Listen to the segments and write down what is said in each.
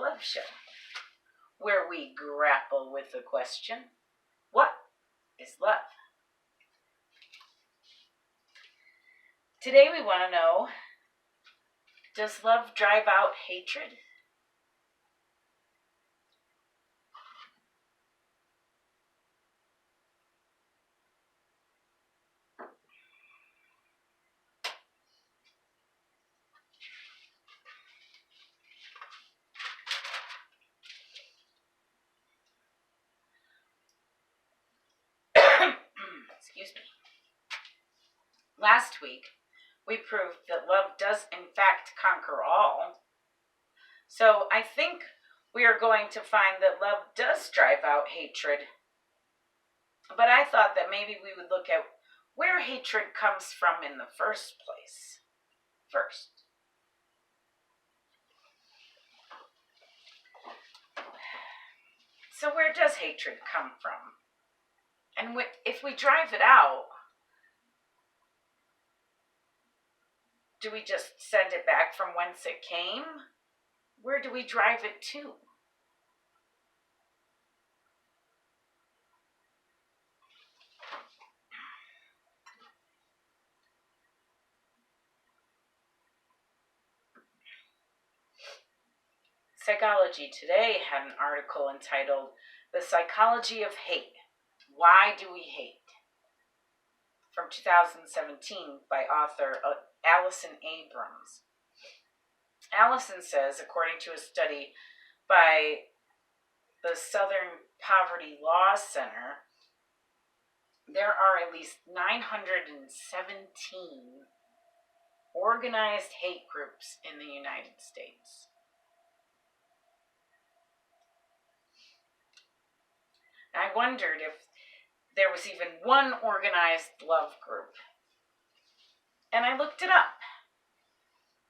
Love Show, where we grapple with the question, what is love? Today we want to know, does love drive out hatred? Excuse me. Last week, we proved that love does in fact conquer all. So I think we are going to find that love does drive out hatred. But I thought that maybe we would look at where hatred comes from in the first place. First. So where does hatred come from? And if we drive it out, do we just send it back from whence it came? Where do we drive it to? Psychology Today had an article entitled, "The Psychology of Hate. Why Do We Hate?" from 2017 by author Allison Abrams. Allison says, according to a study by the Southern Poverty Law Center, there are at least 917 organized hate groups in the United States. I wondered if there was even one organized love group. And I looked it up.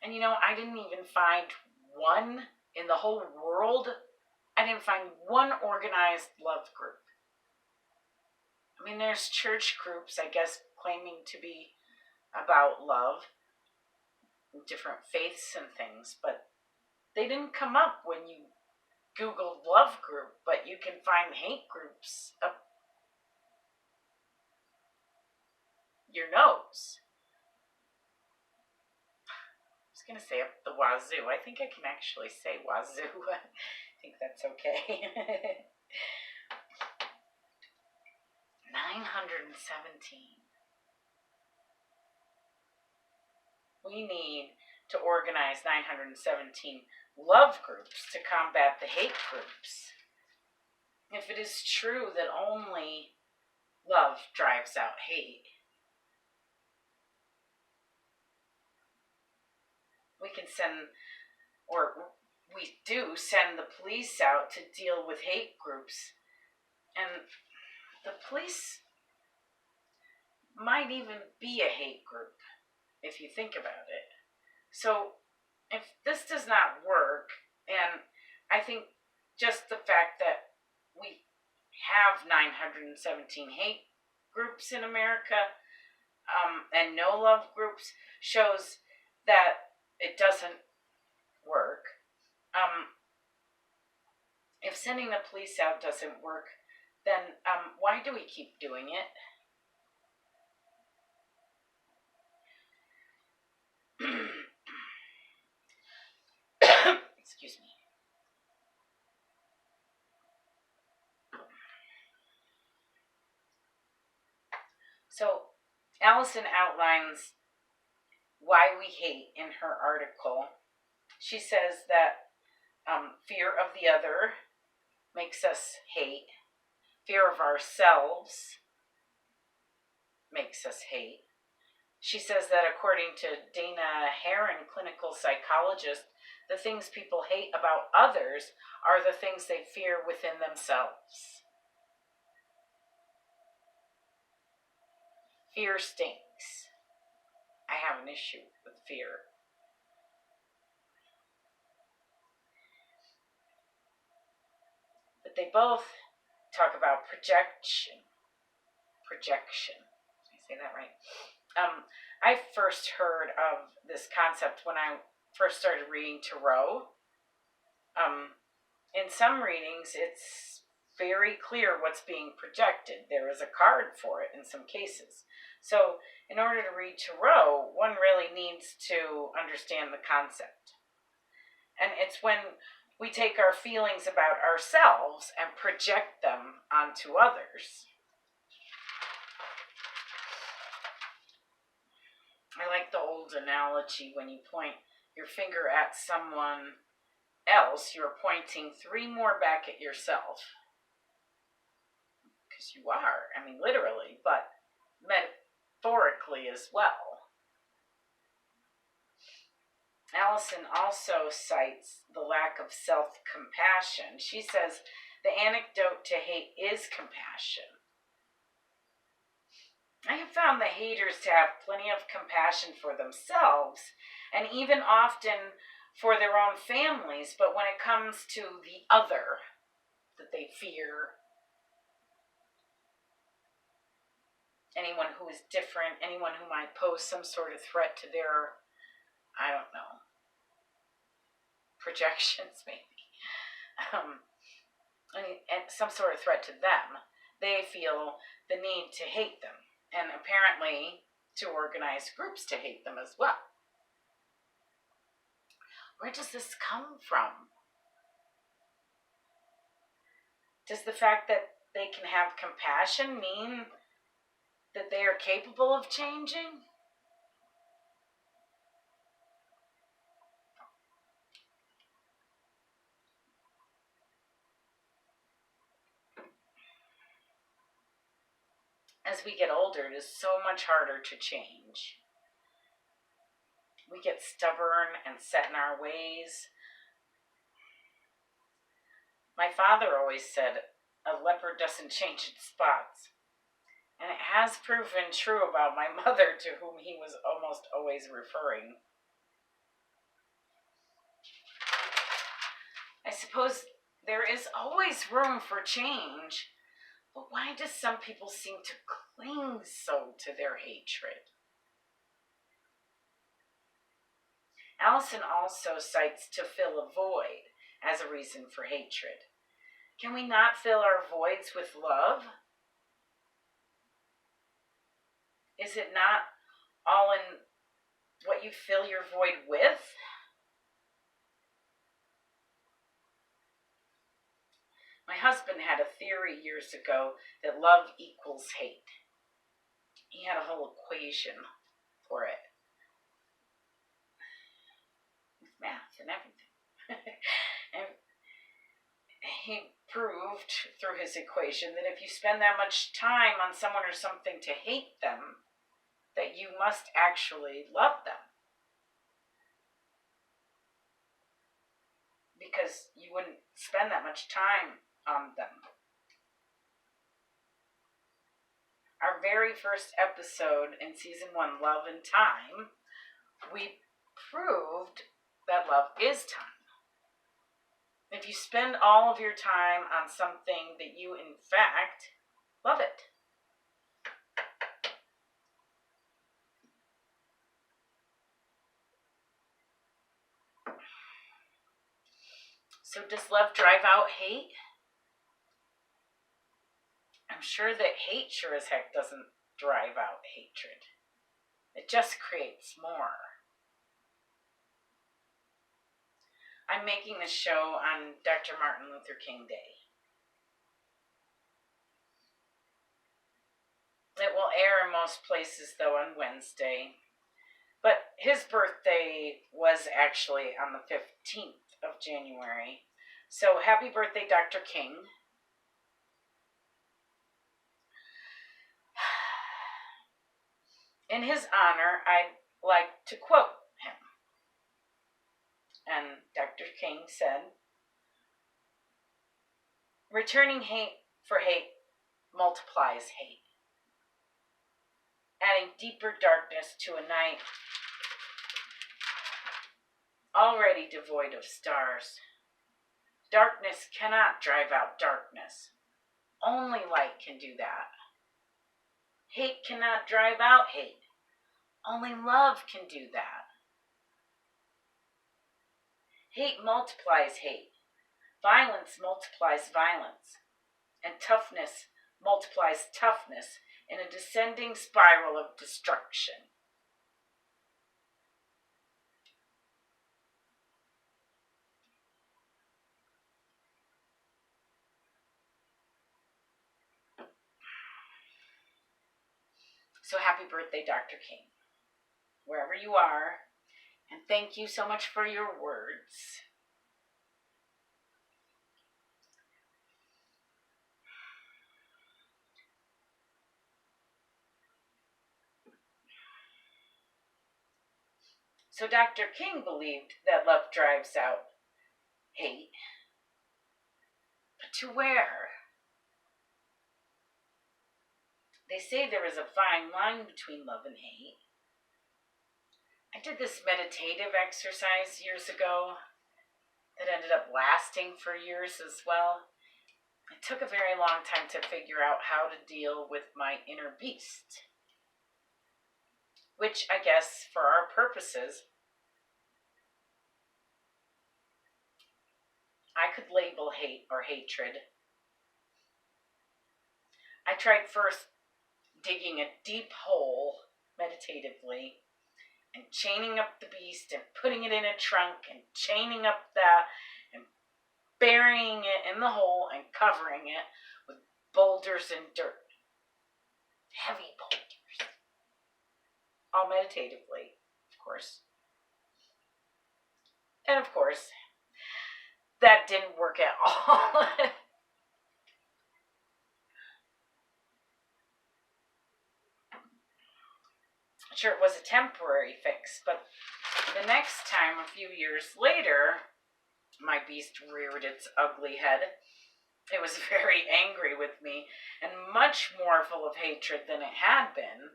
And I didn't even find one in the whole world. I didn't find one organized love group. I mean, there's church groups, I guess, claiming to be about love, different faiths and things, but they didn't come up when you Googled love group, but you can find hate groups up your nose. I was going to say up the wazoo. I think I can actually say wazoo. I think that's okay. 917. We need to organize 917 love groups to combat the hate groups. If it is true that only love drives out hate, we can send, or we do send the police out to deal with hate groups. And the police might even be a hate group, if you think about it. So if this does not work, and I think just the fact that we have 917 hate groups in America and no love groups shows that it doesn't work. If sending the police out doesn't work, then why do we keep doing it? Excuse me. So Allison outlines why we hate in her article. She says that fear of the other makes us hate. Fear of ourselves makes us hate. She says that according to Dana Herron, clinical psychologist, the things people hate about others are the things they fear within themselves. Fear stinks. I have an issue with fear. But they both talk about projection. Projection. Did I say that right? I first heard of this concept when I first started reading tarot. In some readings, it's very clear what's being projected. There is a card for it in some cases. So in order to read tarot, one really needs to understand the concept. And it's when we take our feelings about ourselves and project them onto others. I like the old analogy, when you point your finger at someone else, you're pointing 3 more back at yourself. Because you are, I mean, literally, but metaphorically as well. Allison also cites the lack of self-compassion. She says the antidote to hate is compassion. I have found the haters to have plenty of compassion for themselves, and even often for their own families, but when it comes to the other that they fear, anyone who is different, anyone who might pose some sort of threat to their, I don't know, projections maybe, and some sort of threat to them, they feel the need to hate them, and apparently to organize groups to hate them as well. Where does this come from? Does the fact that they can have compassion mean that they are capable of changing? As we get older, it is so much harder to change. We get stubborn and set in our ways. My father always said, a leopard doesn't change its spots. And it has proven true about my mother, to whom he was almost always referring. I suppose there is always room for change, but why do some people seem to cling so to their hatred? Allison also cites to fill a void as a reason for hatred. Can we not fill our voids with love? Is it not all in what you fill your void with? My husband had a theory years ago that love equals hate. He had a whole equation for it, with math and everything. And he proved through his equation that if you spend that much time on someone or something to hate them, that you must actually love them. Because you wouldn't spend that much time on them. Our very first episode in season 1, Love and Time, we proved that love is time. If you spend all of your time on something that you, in fact, love it. So does love drive out hate? I'm sure that hate sure as heck doesn't drive out hatred. It just creates more. I'm making this show on Dr. Martin Luther King Day. It will air in most places, though, on Wednesday. But his birthday was actually on the 15th of January. So happy birthday, Dr. King. In his honor, I'd like to quote him. And Dr. King said, "Returning hate for hate multiplies hate, adding deeper darkness to a night already devoid of stars. Darkness cannot drive out darkness. Only light can do that. Hate cannot drive out hate. Only love can do that. Hate multiplies hate. Violence multiplies violence, and toughness multiplies toughness in a descending spiral of destruction. So happy birthday, Dr. King, wherever you are, and thank you so much for your words. So Dr. King believed that love drives out hate. But to where? They say there is a fine line between love and hate. I did this meditative exercise years ago that ended up lasting for years as well. It took a very long time to figure out how to deal with my inner beast, which I guess for our purposes, I could label hate or hatred. I tried first digging a deep hole meditatively and chaining up the beast and putting it in a trunk and chaining up that and burying it in the hole and covering it with boulders and dirt. Heavy boulders. All meditatively, of course. And of course, that didn't work at all. Sure, it was a temporary fix, but the next time, a few years later, my beast reared its ugly head. It was very angry with me and much more full of hatred than it had been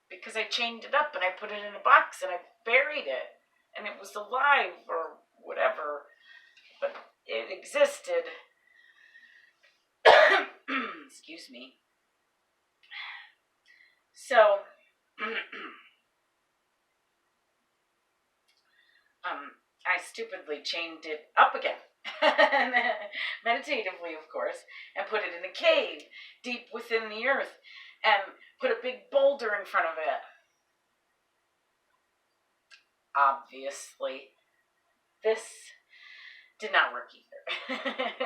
because I chained it up and I put it in a box and I buried it and it was alive or whatever, but it existed. Excuse me. So, I stupidly chained it up again, meditatively, of course, and put it in a cave deep within the earth and put a big boulder in front of it. Obviously, this did not work either.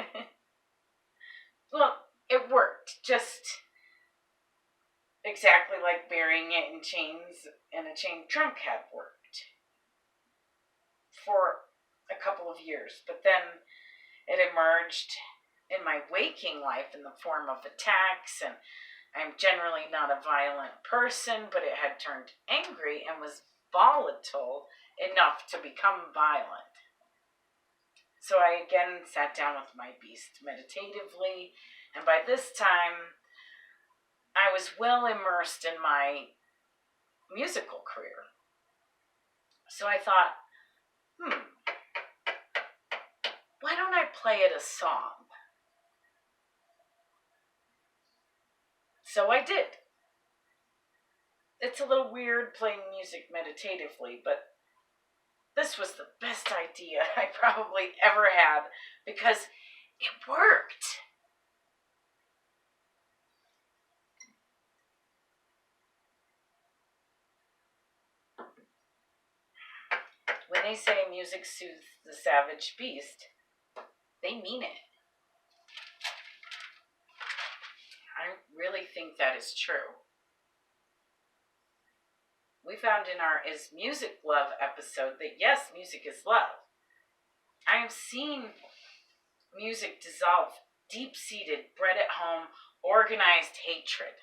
Well, it worked, just exactly like burying it in chains and a chain trunk had worked for a couple of years, but then it emerged in my waking life in the form of attacks, and I'm generally not a violent person, but it had turned angry and was volatile enough to become violent. So I again sat down with my beast meditatively, and by this time I was well immersed in my musical career. So I thought, why don't I play it a song? So I did. It's a little weird playing music meditatively, but this was the best idea I probably ever had because it worked. When they say music soothes the savage beast, they mean it. I really think that is true. We found in our Is Music Love episode that yes, music is love. I have seen music dissolve deep-seated, bred-at-home, organized hatred.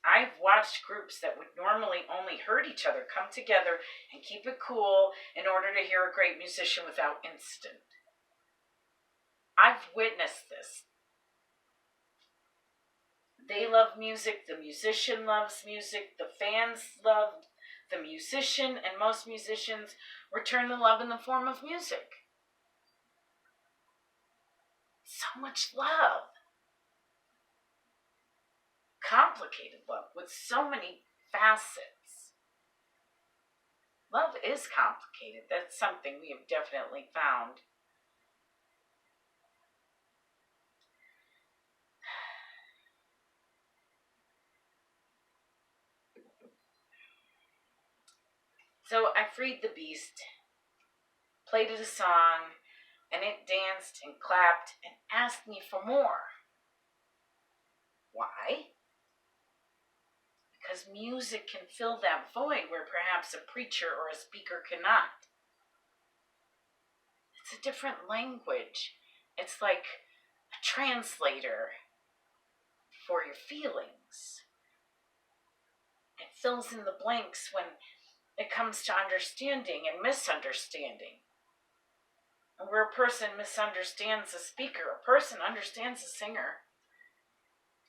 I've watched groups that would normally only hurt each other come together and keep it cool in order to hear a great musician without incident. I've witnessed this. They love music, the musician loves music, the fans love the musician, and most musicians return the love in the form of music. So much love. Complicated love with so many facets. Love is complicated. That's something we have definitely found. So I freed the beast, played it a song, and it danced and clapped and asked me for more. Why? Because music can fill that void where perhaps a preacher or a speaker cannot. It's a different language. It's like a translator for your feelings. It fills in the blanks when it comes to understanding and misunderstanding. And where a person misunderstands a speaker, a person understands a singer.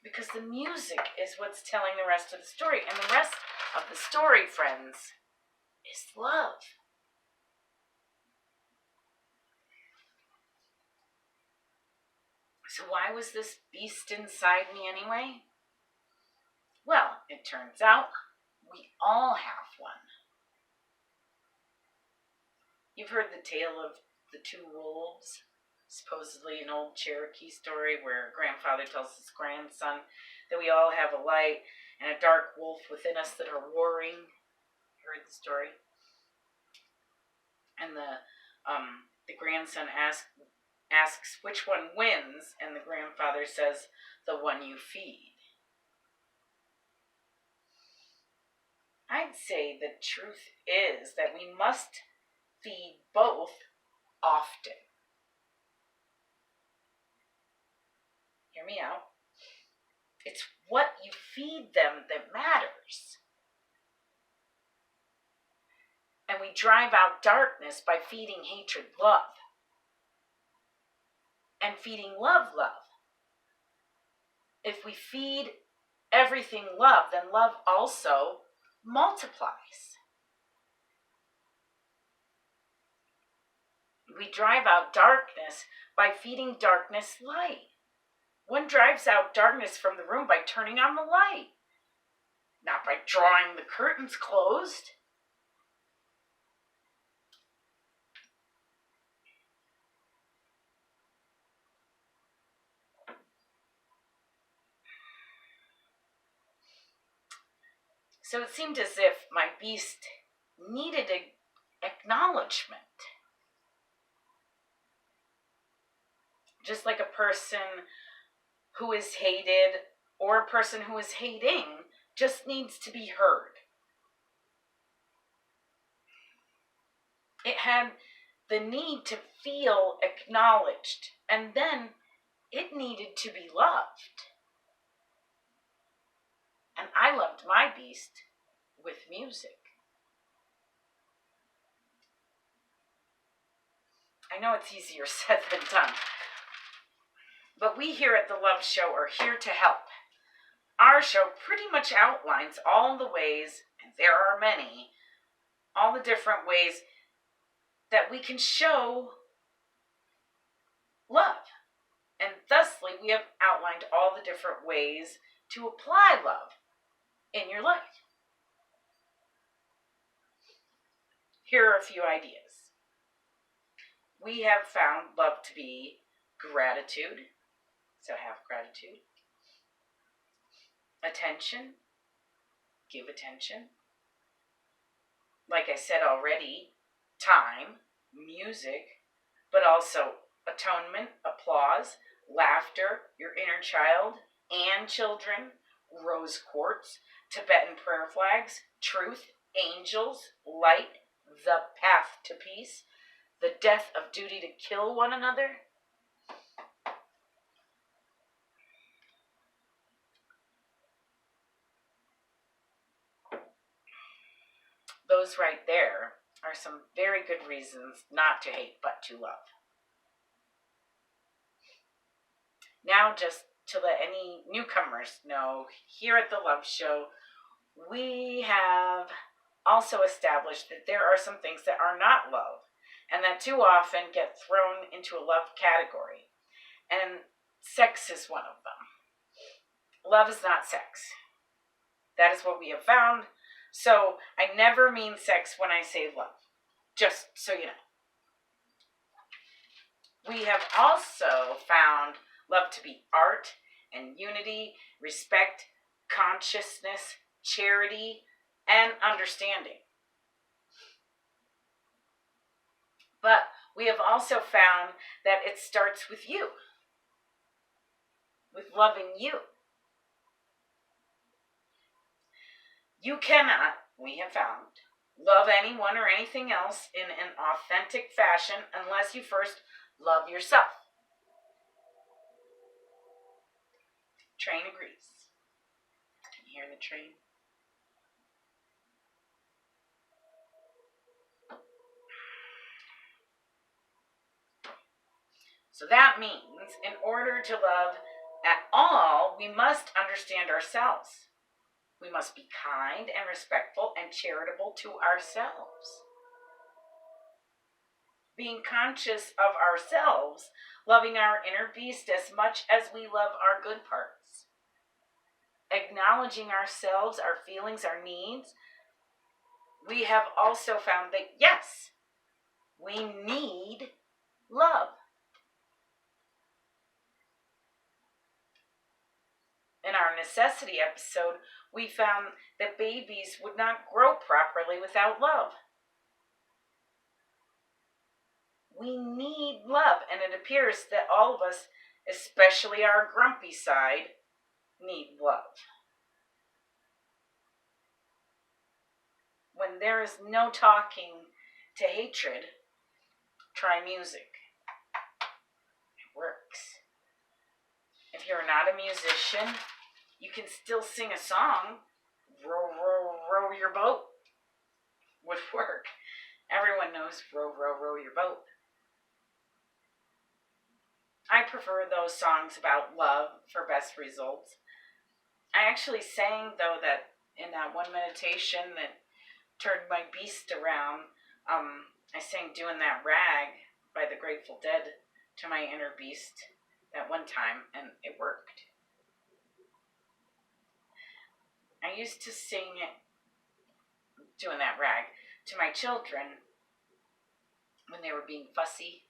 Because the music is what's telling the rest of the story. And the rest of the story, friends, is love. So why was this beast inside me anyway? Well, it turns out we all have one. You've heard the tale of the two wolves, supposedly an old Cherokee story where grandfather tells his grandson that we all have a light and a dark wolf within us that are warring. You heard the story? And the grandson asks which one wins, and the grandfather says, the one you feed. I'd say the truth is that we must feed both often. Hear me out. It's what you feed them that matters. And we drive out darkness by feeding hatred love. And feeding love love. If we feed everything love, then love also multiplies. We drive out darkness by feeding darkness light. One drives out darkness from the room by turning on the light, not by drawing the curtains closed. So it seemed as if my beast needed acknowledgement. Just like a person who is hated or a person who is hating just needs to be heard. It had the need to feel acknowledged, and then it needed to be loved. And I loved my beast with music. I know it's easier said than done, but we here at the Love Show are here to help. Our show pretty much outlines all the ways, and there are many, all the different ways that we can show love. And thusly, we have outlined all the different ways to apply love in your life. Here are a few ideas. We have found love to be gratitude, so have gratitude. Attention, give attention. Like I said already, time, music, but also atonement, applause, laughter, your inner child and children, rose quartz, Tibetan prayer flags, truth, angels, light, the path to peace, the death of duty to kill one another. Those right there are some very good reasons not to hate but to love. Now, just to let any newcomers know, here at the Love Show, we have also established that there are some things that are not love, and that too often get thrown into a love category. And sex is one of them. Love is not sex. That is what we have found. So I never mean sex when I say love, just so you know. We have also found love to be art and unity, respect, consciousness, charity, and understanding. But we have also found that it starts with you, with loving you. You cannot, we have found, love anyone or anything else in an authentic fashion unless you first love yourself. Train agrees. Can you hear the train? So that means in order to love at all, we must understand ourselves. We must be kind and respectful and charitable to ourselves. Being conscious of ourselves, loving our inner beast as much as we love our good parts. Acknowledging ourselves, our feelings, our needs. We have also found that, yes, we need love. In our necessity episode, we found that babies would not grow properly without love. We need love, and it appears that all of us, especially our grumpy side, need love. When there is no talking to hatred, try music. It works. If you're not a musician, you can still sing a song. Row, row, row your boat would work. Everyone knows row, row, row your boat. I prefer those songs about love for best results. I actually sang, though, that in that one meditation that turned my beast around, I sang Doing That Rag by the Grateful Dead to my inner beast that one time, and it worked. I used to sing Doing That Rag to my children when they were being fussy,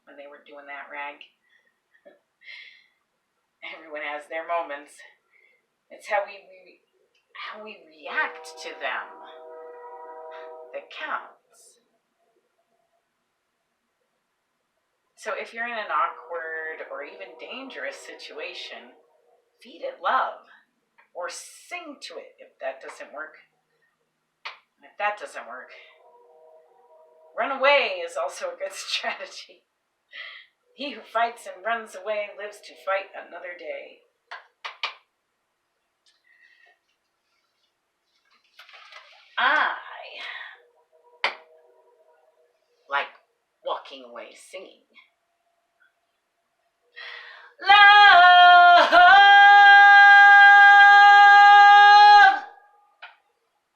when they were doing that rag. Everyone has their moments. It's how we react to them that counts. So if you're in an awkward or even dangerous situation, feed it love or sing to it if that doesn't work. And if that doesn't work, run away is also a good strategy. He who fights and runs away lives to fight another day. I like walking away singing. Love!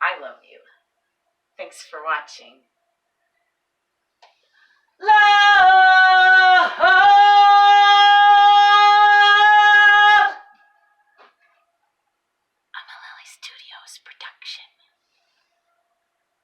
I love you. Thanks for watching. Love! A MililliStudios production.